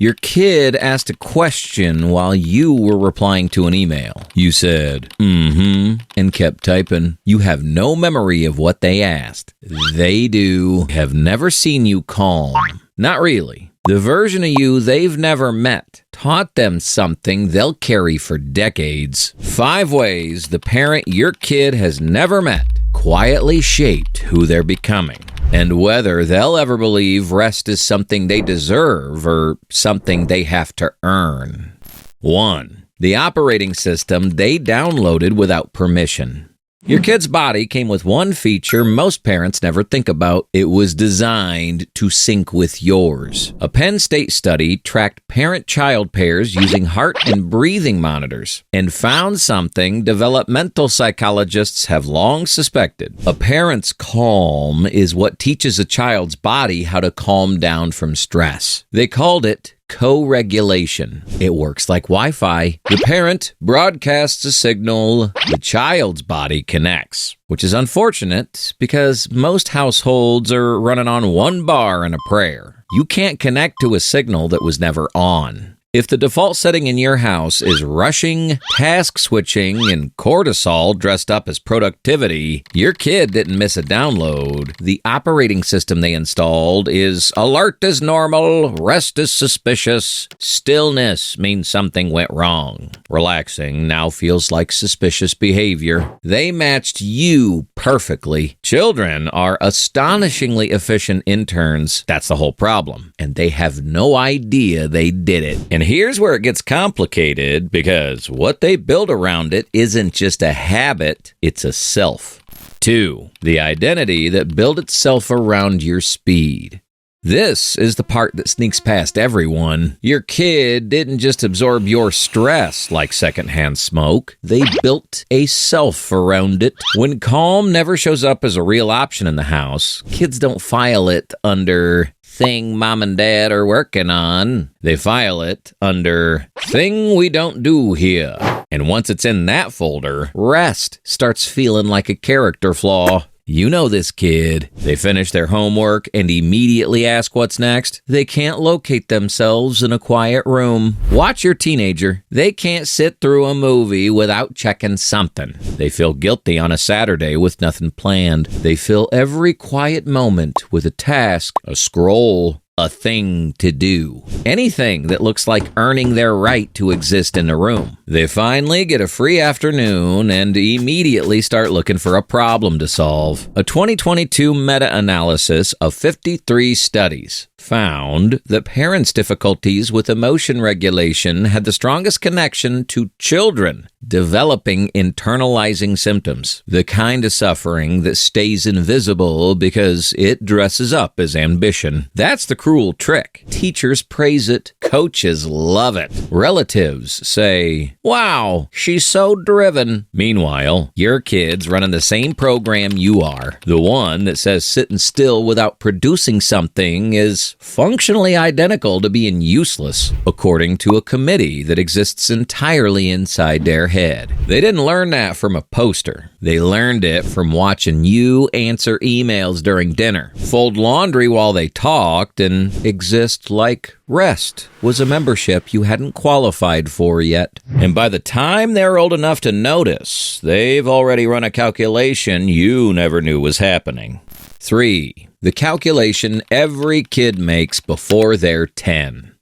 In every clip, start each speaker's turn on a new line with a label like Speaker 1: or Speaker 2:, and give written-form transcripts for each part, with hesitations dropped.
Speaker 1: Your kid asked a question while you were replying to an email. You said, and kept typing. You have no memory of what they asked. They do. Have never seen you calm. Not really. The version of you they've never met taught them something they'll carry for decades. 5 ways the parent your kid has never met quietly shaped who they're becoming, and whether they'll ever believe rest is something they deserve or something they have to earn. 1. The operating system they downloaded without permission. Your kid's body came with one feature most parents never think about. It was designed to sync with yours. A Penn State study tracked parent-child pairs using heart and breathing monitors and found something developmental psychologists have long suspected. A parent's calm is what teaches a child's body how to calm down from stress. They called it co-regulation. It works like Wi-Fi. The parent broadcasts a signal, the child's body connects, which is unfortunate because most households are running on one bar and a prayer. You can't connect to a signal that was never on. If the default setting in your house is rushing, task switching, and cortisol dressed up as productivity, your kid didn't miss a download. The operating system they installed is alert is normal, rest is suspicious, stillness means something went wrong. Relaxing now feels like suspicious behavior. They matched you perfectly. Children are astonishingly efficient interns. That's the whole problem. And they have no idea they did it. And here's where it gets complicated because what they build around it isn't just a habit, it's a self. 2. The identity that built itself around your speed. This is the part that sneaks past everyone. Your kid didn't just absorb your stress like secondhand smoke. They built a self around it. When calm never shows up as a real option in the house, kids don't file it under thing mom and dad are working on. They file it under thing we don't do here. And once it's in that folder, rest starts feeling like a character flaw. You know this kid. They finish their homework and immediately ask what's next. They can't locate themselves in a quiet room. Watch your teenager. They can't sit through a movie without checking something. They feel guilty on a Saturday with nothing planned. They fill every quiet moment with a task, a scroll, a thing to do. Anything that looks like earning their right to exist in the room. They finally get a free afternoon and immediately start looking for a problem to solve. A 2022 meta-analysis of 53 studies found that parents' difficulties with emotion regulation had the strongest connection to children developing internalizing symptoms, the kind of suffering that stays invisible because it dresses up as ambition. That's the cruel trick. Teachers praise it. Coaches love it. Relatives say, "Wow, she's so driven." Meanwhile, your kid's running the same program you are. The one that says sitting still without producing something is functionally identical to being useless, according to a committee that exists entirely inside their head. They didn't learn that from a poster. They learned it from watching you answer emails during dinner, fold laundry while they talked, and exist like rest was a membership you hadn't qualified for yet. And by the time they're old enough to notice, they've already run a calculation you never knew was happening. 3. The calculation every kid makes before they're 10.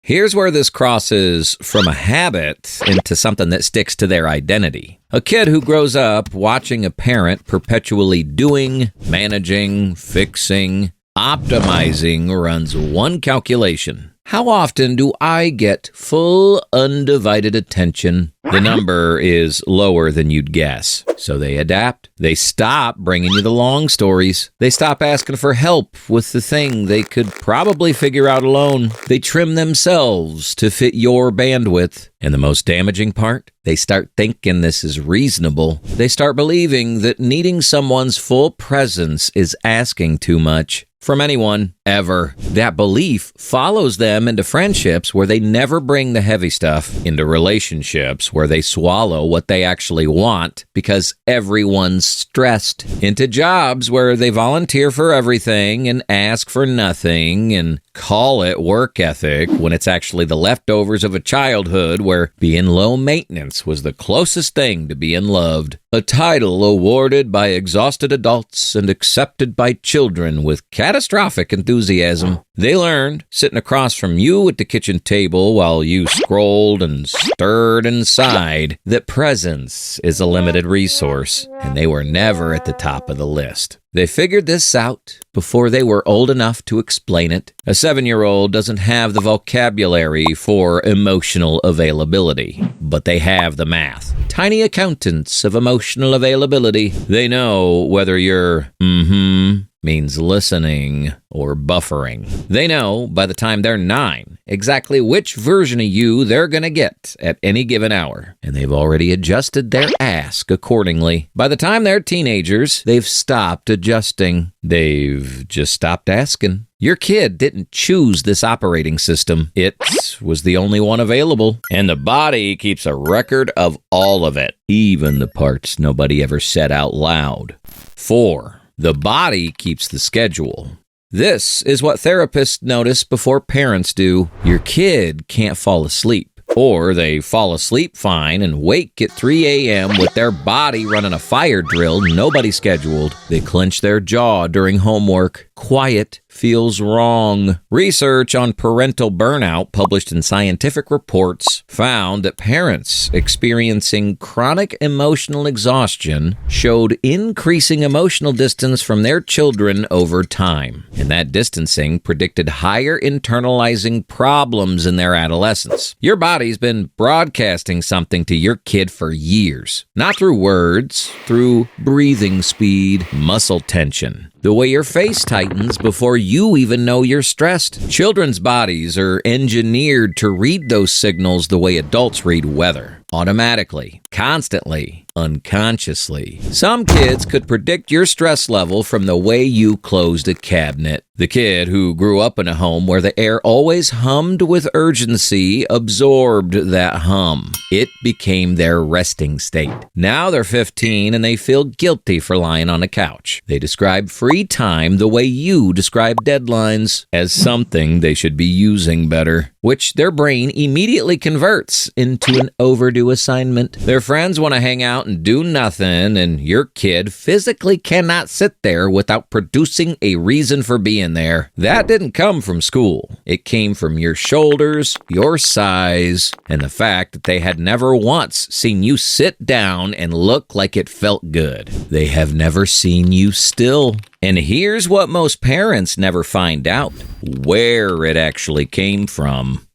Speaker 1: Here's where this crosses from a habit into something that sticks to their identity. A kid who grows up watching a parent perpetually doing, managing, fixing, optimizing runs one calculation. How often do I get full, undivided attention? The number is lower than you'd guess. So they adapt. They stop bringing you the long stories. They stop asking for help with the thing they could probably figure out alone. They trim themselves to fit your bandwidth. And the most damaging part? They start thinking this is reasonable. They start believing that needing someone's full presence is asking too much. from anyone, ever. That belief follows them into friendships where they never bring the heavy stuff, into relationships where they swallow what they actually want because everyone's stressed, into jobs where they volunteer for everything and ask for nothing and call it work ethic when it's actually the leftovers of a childhood where being low maintenance was the closest thing to being loved. A title awarded by exhausted adults and accepted by children with catastrophic enthusiasm. They learned, sitting across from you at the kitchen table while you scrolled and stirred and sighed, that presence is a limited resource, and they were never at the top of the list. They figured this out before they were old enough to explain it. A 7-year-old doesn't have the vocabulary for emotional availability, but they have the math. Tiny accountants of emotional availability. They know whether your means listening or buffering. They know by the time they're 9 exactly which version of you they're going to get at any given hour, and they've already adjusted their ask accordingly. By the time they're teenagers, they've stopped adjusting. They've just stopped asking. Your kid didn't choose this operating system. It was the only one available, and the body keeps a record of all of it, even the parts nobody ever said out loud. 4. The body keeps the schedule. This is what therapists notice before parents do. Your kid can't fall asleep. Or they fall asleep fine and wake at 3 a.m. with their body running a fire drill nobody scheduled. They clench their jaw during homework. Quiet feels wrong. Research on parental burnout published in scientific reports found that parents experiencing chronic emotional exhaustion showed increasing emotional distance from their children over time. And that distancing predicted higher internalizing problems in their adolescence. Your body's been broadcasting something to your kid for years. Not through words, through breathing speed, muscle tension. The way your face tightens before you even know you're stressed. Children's bodies are engineered to read those signals the way adults read weather. Automatically, constantly, unconsciously. Some kids could predict your stress level from the way you closed a cabinet. The kid who grew up in a home where the air always hummed with urgency absorbed that hum. It became their resting state. Now they're 15 and they feel guilty for lying on a couch. They describe free time the way you describe deadlines, as something they should be using better, which their brain immediately converts into an overdue assignment. Their friends want to hang out and do nothing, and your kid physically cannot sit there without producing a reason for being there. That didn't come from school. It came from your shoulders, your size, and the fact that they had never once seen you sit down and look like it felt good. They have never seen you still. And here's what most parents never find out: where it actually came from.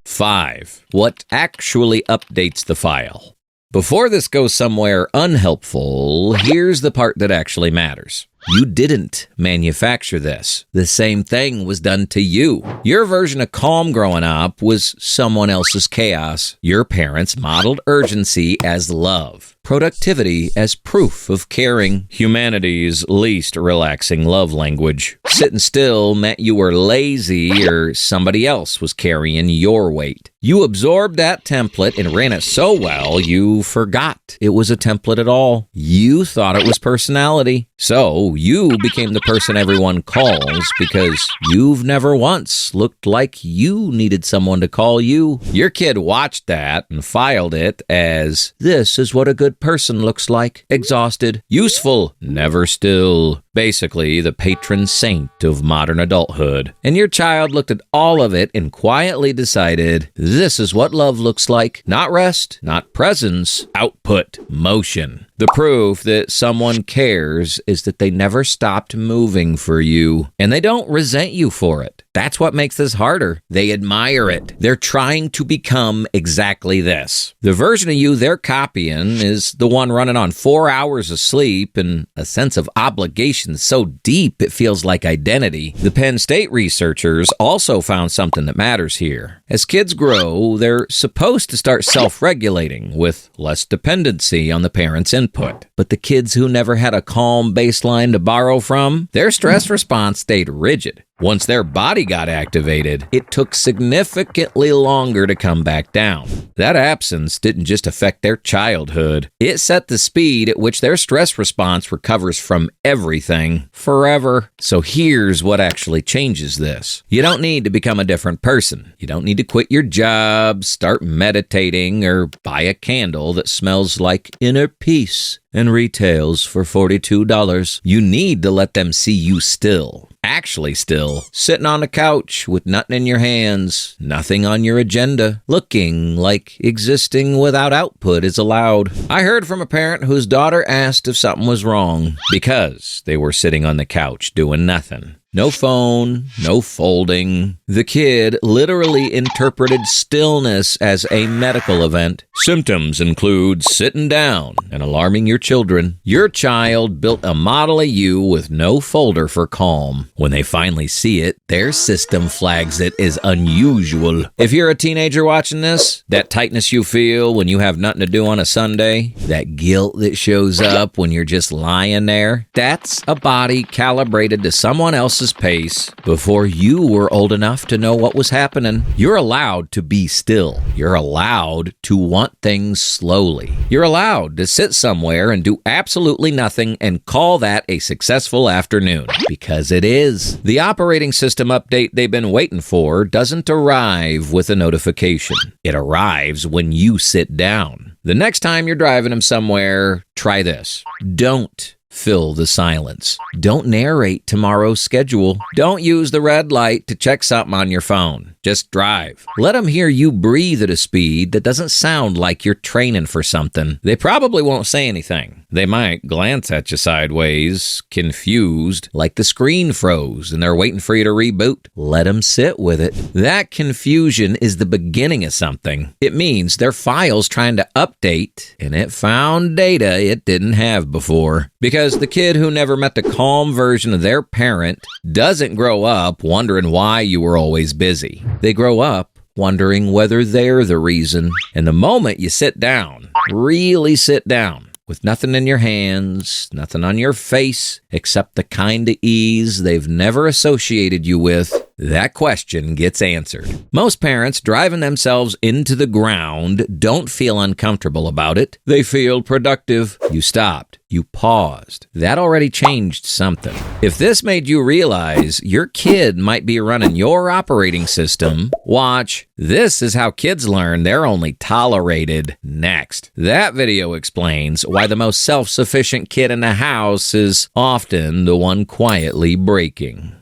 Speaker 1: 5. What actually updates the file. Before this goes somewhere unhelpful, here's the part that actually matters. You didn't manufacture this. The same thing was done to you. Your version of calm growing up was someone else's chaos. Your parents modeled urgency as love, productivity as proof of caring, humanity's least relaxing love language. Sitting still meant you were lazy or somebody else was carrying your weight. You absorbed that template and ran it so well you forgot it was a template at all. You thought it was personality. So you became the person everyone calls because you've never once looked like you needed someone to call you. Your kid watched that and filed it as, this is what a good person looks like. Exhausted, useful, never still. Basically, the patron saint of modern adulthood. And your child looked at all of it and quietly decided, this is what love looks like. Not rest, not presence, output, motion. The proof that someone cares is that they never stopped moving for you, and they don't resent you for it. That's what makes this harder. They admire it. They're trying to become exactly this. The version of you they're copying is the one running on 4 hours of sleep and a sense of obligation so deep it feels like identity. The Penn State researchers also found something that matters here. As kids grow, they're supposed to start self-regulating with less dependency on the parents' input. But the kids who never had a calm baseline to borrow from, their stress response stayed rigid. Once their body got activated, it took significantly longer to come back down. That absence didn't just affect their childhood. It set the speed at which their stress response recovers from everything forever. So here's what actually changes this. You don't need to become a different person. You don't need to quit your job, start meditating, or buy a candle that smells like inner peace and retails for $42. You need to let them see you still. Actually still, sitting on the couch with nothing in your hands, nothing on your agenda, looking like existing without output is allowed. I heard from a parent whose daughter asked if something was wrong because they were sitting on the couch doing nothing. No phone, no folding. The kid literally interpreted stillness as a medical event. Symptoms include sitting down and alarming your children. Your child built a model of you with no folder for calm. When they finally see it, their system flags it as unusual. If you're a teenager watching this, that tightness you feel when you have nothing to do on a Sunday, that guilt that shows up when you're just lying there, that's a body calibrated to someone else's pace before you were old enough to know what was happening. You're allowed to be still. You're allowed to want things slowly. You're allowed to sit somewhere and do absolutely nothing and call that a successful afternoon. Because it is. The operating system update they've been waiting for doesn't arrive with a notification. It arrives when you sit down. The next time you're driving them somewhere, try this. Don't fill the silence. Don't narrate tomorrow's schedule. Don't use the red light to check something on your phone. Just drive. Let them hear you breathe at a speed that doesn't sound like you're training for something. They probably won't say anything. They might glance at you sideways, confused, like the screen froze and they're waiting for you to reboot. Let them sit with it. That confusion is the beginning of something. It means their file's trying to update and it found data it didn't have before. Because the kid who never met the calm version of their parent doesn't grow up wondering why you were always busy. They grow up wondering whether they're the reason. And the moment you sit down, really sit down, with nothing in your hands, nothing on your face, except the kind of ease they've never associated you with, that question gets answered. Most parents driving themselves into the ground don't feel uncomfortable about it. They feel productive. You stopped. You paused. That already changed something. If this made you realize your kid might be running your operating system, watch. This is how kids learn they're only tolerated next. That video explains why the most self-sufficient kid in the house is often the one quietly breaking.